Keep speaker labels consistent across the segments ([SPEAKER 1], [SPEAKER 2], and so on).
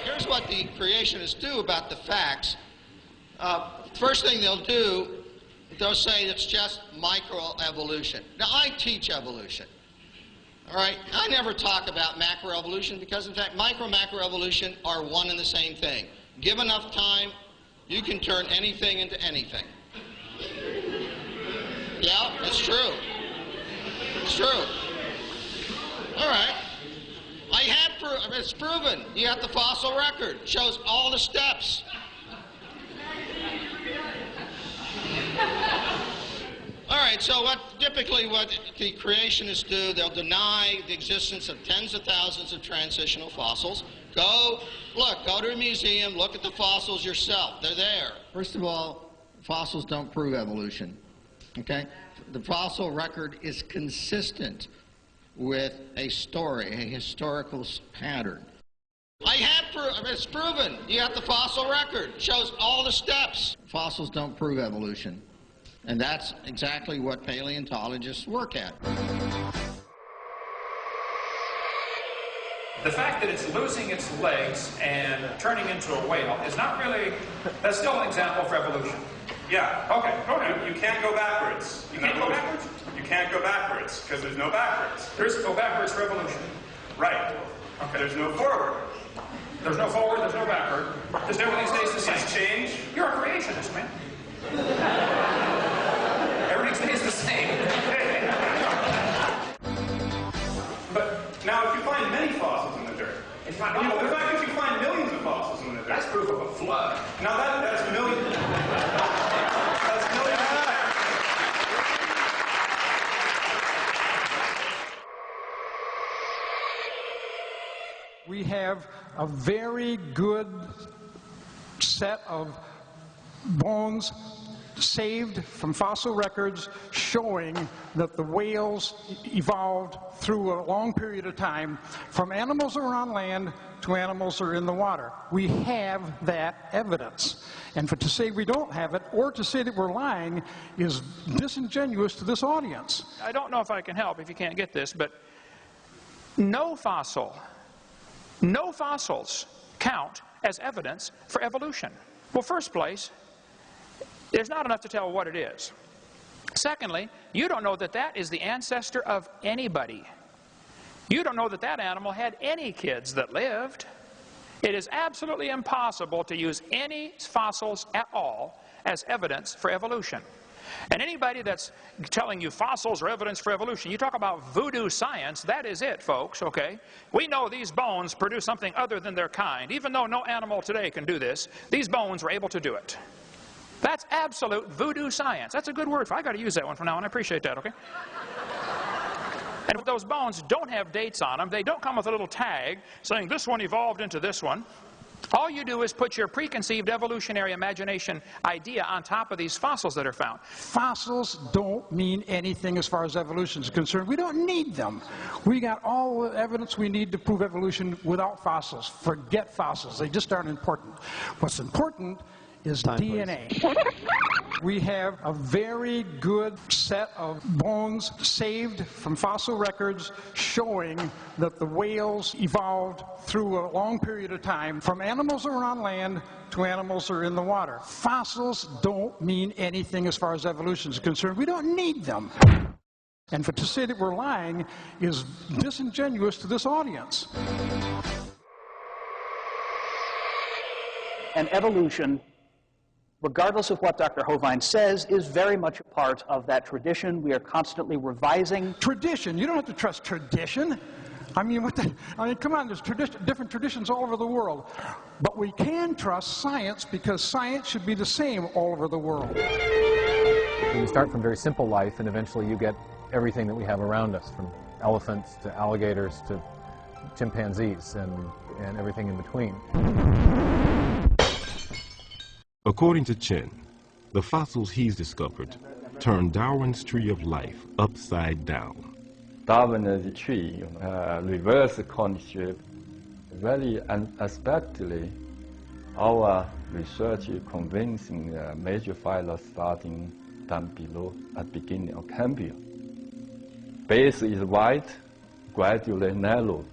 [SPEAKER 1] Here's what the creationists do about the facts. First thing they'll do, they'll say it's just microevolution. Now, I teach evolution. All right? I never talk about macroevolution because, in fact, macroevolution are one and the same thing. Give enough time, you can turn anything into anything. Yeah, it's true. It's true. All right. It's proven. You got the fossil record. It shows all the steps. All right, so typically what the creationists do, they'll deny the existence of tens of thousands of transitional fossils. Go to a museum, look at the fossils yourself. They're there. First of all, fossils don't prove evolution. Okay? The fossil record is consistent with a story, a historical pattern. It's proven. You got the fossil record. It shows all the steps. Fossils don't prove evolution. And that's exactly what paleontologists work at.
[SPEAKER 2] The fact that it's losing its legs and turning into a whale is not really, that's still an example for evolution.
[SPEAKER 3] Yeah.
[SPEAKER 2] Okay, go ahead.
[SPEAKER 3] You can't go backwards.
[SPEAKER 2] You can't go backwards?
[SPEAKER 3] You can't go backwards, because there's no backwards.
[SPEAKER 2] There's go backwards for evolution.
[SPEAKER 3] Right.
[SPEAKER 2] Okay.
[SPEAKER 3] There's no forward.
[SPEAKER 2] There's no forward, there's no backward. Just everything stays the same.
[SPEAKER 3] It's change.
[SPEAKER 2] You're a creationist, man. Everything stays the same.
[SPEAKER 3] But now, if you find many fossils in the dirt, the fact that you find millions of fossils in the dirt,
[SPEAKER 2] That's proof of a flood.
[SPEAKER 3] Now that's millions. That's millions.
[SPEAKER 4] We have a very good set of bones saved from fossil records showing that the whales evolved through a long period of time from animals that were on land to animals that are in the water. We have that evidence. And to say we don't have it or to say that we're lying is disingenuous to this audience.
[SPEAKER 2] I don't know if I can help if you can't get this, but no fossils count as evidence for evolution. Well, first place, there's not enough to tell what it is. Secondly, you don't know that that is the ancestor of anybody. You don't know that that animal had any kids that lived. It is absolutely impossible to use any fossils at all as evidence for evolution. And anybody that's telling you fossils are evidence for evolution, you talk about voodoo science, that is it, folks, okay? We know these bones produce something other than their kind. Even though no animal today can do this, these bones were able to do it. That's absolute voodoo science. That's a good word. I got to use that one from now on. I appreciate that, okay? And if those bones don't have dates on them, they don't come with a little tag saying this one evolved into this one. All you do is put your preconceived evolutionary imagination idea on top of these fossils that are found.
[SPEAKER 4] Fossils don't mean anything as far as evolution is concerned. We don't need them. We got all the evidence we need to prove evolution without fossils. Forget fossils. They just aren't important. What's important is DNA. We have a very good set of bones saved from fossil records showing that the whales evolved through a long period of time from animals that were on land to animals that are in the water. Fossils don't mean anything as far as evolution is concerned. We don't need them. And to say that we're lying is disingenuous to this audience.
[SPEAKER 5] And evolution, regardless of what Dr. Hovind says, is very much a part of that tradition. We are constantly revising.
[SPEAKER 4] Tradition? You don't have to trust tradition. I mean, come on, there's different traditions all over the world. But we can trust science because science should be the same all over the world.
[SPEAKER 6] You start from very simple life, and eventually you get everything that we have around us, from elephants to alligators to chimpanzees and everything in between.
[SPEAKER 7] According to Chen, the fossils he's discovered turn Darwin's tree of life upside down.
[SPEAKER 8] Darwin's tree reverse concept very unexpectedly. Our research convincing major phyla starting down below at beginning of Cambrian. Base is wide, gradually narrow,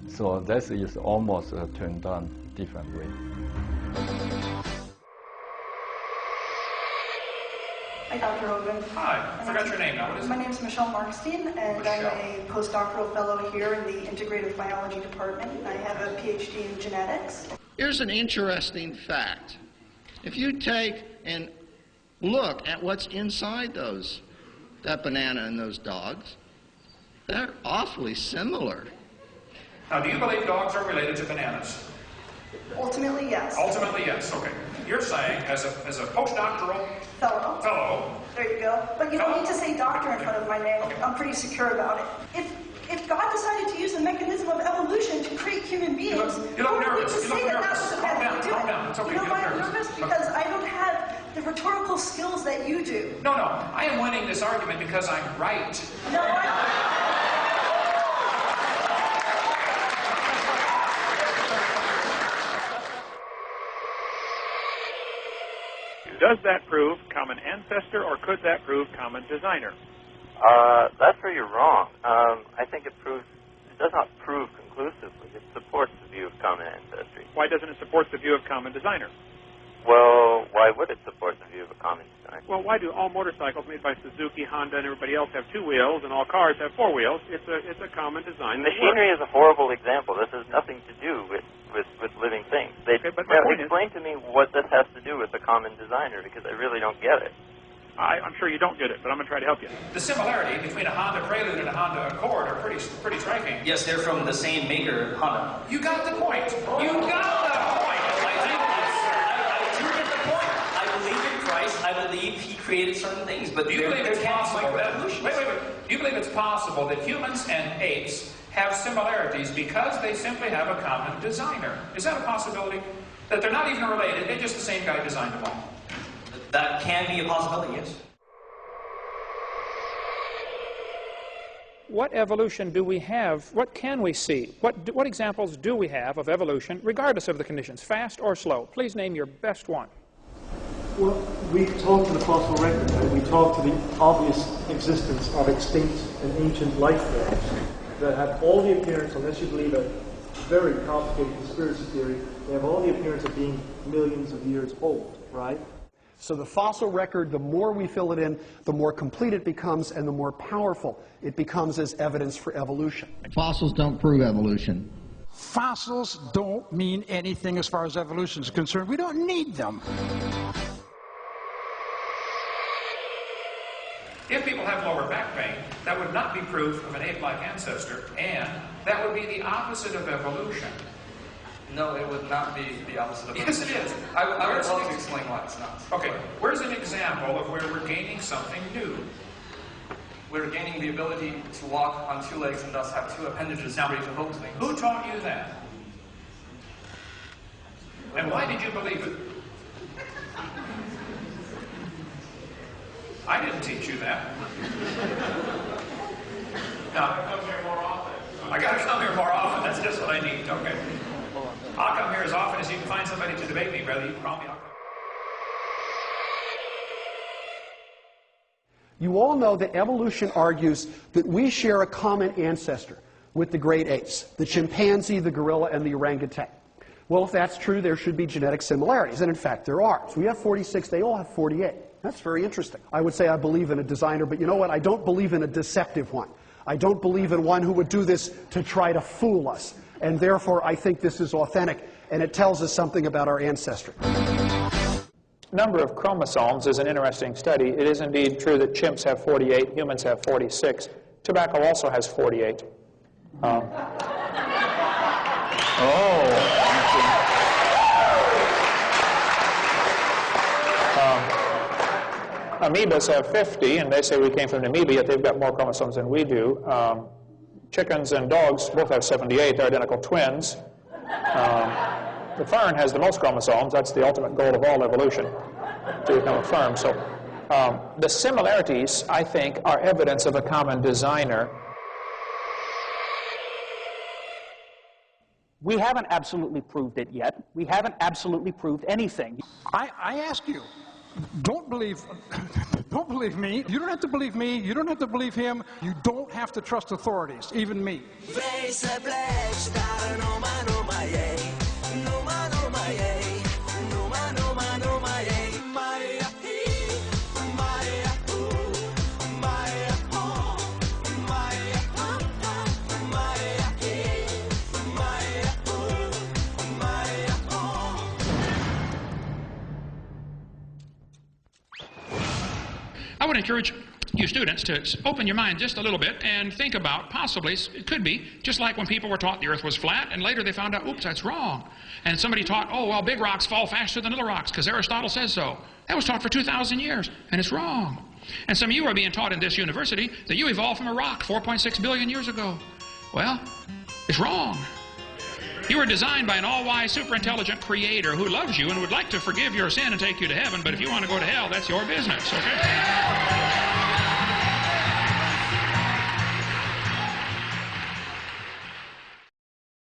[SPEAKER 8] so this is almost turned down different way.
[SPEAKER 9] Hi, Dr. Hogan.
[SPEAKER 3] Hi, I forgot your name now. What is it?
[SPEAKER 9] My name is Michelle Markstein, and I'm a postdoctoral fellow here in the Integrative Biology Department. I have a PhD in genetics.
[SPEAKER 1] Here's an interesting fact. If you take and look at what's inside that banana and those dogs, they're awfully similar.
[SPEAKER 2] Now, do you believe dogs are related to bananas?
[SPEAKER 9] Ultimately, yes.
[SPEAKER 2] Ultimately, yes. Okay. You're saying, as a postdoctoral fellow.
[SPEAKER 9] There you go. But you don't need to say doctor in front of my name.
[SPEAKER 2] Okay.
[SPEAKER 9] I'm pretty secure about it. If God decided to use the mechanism of evolution to create human beings,
[SPEAKER 2] you look nervous.
[SPEAKER 9] to say that was a bad thing to do.
[SPEAKER 2] Calm down. It's okay.
[SPEAKER 9] You know
[SPEAKER 2] You
[SPEAKER 9] why
[SPEAKER 2] look
[SPEAKER 9] I'm
[SPEAKER 2] nervous.
[SPEAKER 9] nervous? Because I don't have the rhetorical skills that you do.
[SPEAKER 2] No. I am winning this argument because I'm right.
[SPEAKER 9] No,
[SPEAKER 3] Does that prove common ancestor, or could that prove common designer?
[SPEAKER 10] That's where you're wrong. I think it does not prove conclusively. It supports the view of common ancestry.
[SPEAKER 3] Why doesn't it support the view of common designer?
[SPEAKER 10] Well, why would it support the view of a common designer?
[SPEAKER 3] Well, why do all motorcycles made by Suzuki, Honda, and everybody else have 2 wheels, and all cars have 4 wheels? It's a common design.
[SPEAKER 10] Machinery is a horrible example. This has nothing to do with living things.
[SPEAKER 3] Okay, but my point
[SPEAKER 10] explain to me what this has to do with the common designer, because I really don't get it.
[SPEAKER 3] I'm sure you don't get it, but I'm going to try to help you.
[SPEAKER 2] The similarity between a Honda Prelude and a Honda Accord are pretty striking.
[SPEAKER 11] Yes, they're from the same maker, Honda.
[SPEAKER 2] You got the point. You got the point.
[SPEAKER 11] I do get the point. I believe in Christ. I believe he created certain things, but
[SPEAKER 2] do you believe it's possible that
[SPEAKER 11] evolution.
[SPEAKER 2] Wait. Do you believe it's possible that humans and apes have similarities because they simply have a common designer? Is that a possibility? That they're not even related, they're just the same guy designed them all?
[SPEAKER 11] That can be a possibility, yes.
[SPEAKER 2] What evolution do we have? What can we see? What examples do we have of evolution, regardless of the conditions, fast or slow? Please name your best one.
[SPEAKER 12] Well, we talk to the fossil record, and we talk to the obvious existence of extinct and ancient life forms that have all the appearance, unless you believe a very complicated conspiracy theory, they have all the appearance of being millions of years old, right?
[SPEAKER 13] So the fossil record, the more we fill it in, the more complete it becomes and the more powerful it becomes as evidence for evolution.
[SPEAKER 1] Fossils don't prove evolution.
[SPEAKER 4] Fossils don't mean anything as far as evolution is concerned. We don't need them.
[SPEAKER 2] If people have lower back pain, that would not be proof of an ape-like ancestor, and that would be the opposite of evolution.
[SPEAKER 11] No, it would not be the opposite of
[SPEAKER 2] Yes, it is.
[SPEAKER 11] I would love to explain why it's not.
[SPEAKER 2] Okay, where's an example of where we're gaining something new?
[SPEAKER 11] We're gaining the ability to walk on 2 legs and thus have 2 appendages free to both things.
[SPEAKER 2] Who taught you that? And why did you believe it? I didn't teach you that. No.
[SPEAKER 3] Come here more often.
[SPEAKER 2] I gotta come here more often. That's just what I need. Okay. I'll come here as often as you can find somebody to debate me, brother. You can call me. I'll come.
[SPEAKER 13] You all know that evolution argues that we share a common ancestor with the great apes, the chimpanzee, the gorilla, and the orangutan. Well, if that's true, there should be genetic similarities, and in fact there are. So we have 46, they all have 48. That's very interesting. I would say I believe in a designer, but you know what? I don't believe in a deceptive one. I don't believe in one who would do this to try to fool us. And therefore, I think this is authentic, and it tells us something about our ancestry.
[SPEAKER 2] Number of chromosomes is an interesting study. It is indeed true that chimps have 48, humans have 46. Tobacco also has 48. Amoebas have 50, and they say we came from Namibia, yet they've got more chromosomes than we do. Chickens and dogs both have 78. They're identical twins. The fern has the most chromosomes. That's the ultimate goal of all evolution, to become a fern. So the similarities, I think, are evidence of a common designer.
[SPEAKER 5] We haven't absolutely proved it yet. We haven't absolutely proved anything.
[SPEAKER 4] I ask you, don't believe me. You don't have to believe me. You don't have to believe him. You don't have to trust authorities, even me.
[SPEAKER 2] would encourage you students to open your mind just a little bit and think about possibly, it could be, just like when people were taught the earth was flat and later they found out, oops, that's wrong. And somebody taught, oh, well, big rocks fall faster than little rocks because Aristotle says so. That was taught for 2,000 years, and it's wrong. And some of you are being taught in this university that you evolved from a rock 4.6 billion years ago. Well, it's wrong. You were designed by an all-wise, super-intelligent creator who loves you and would like to forgive your sin and take you to heaven, but if you want to go to hell, that's your business, okay?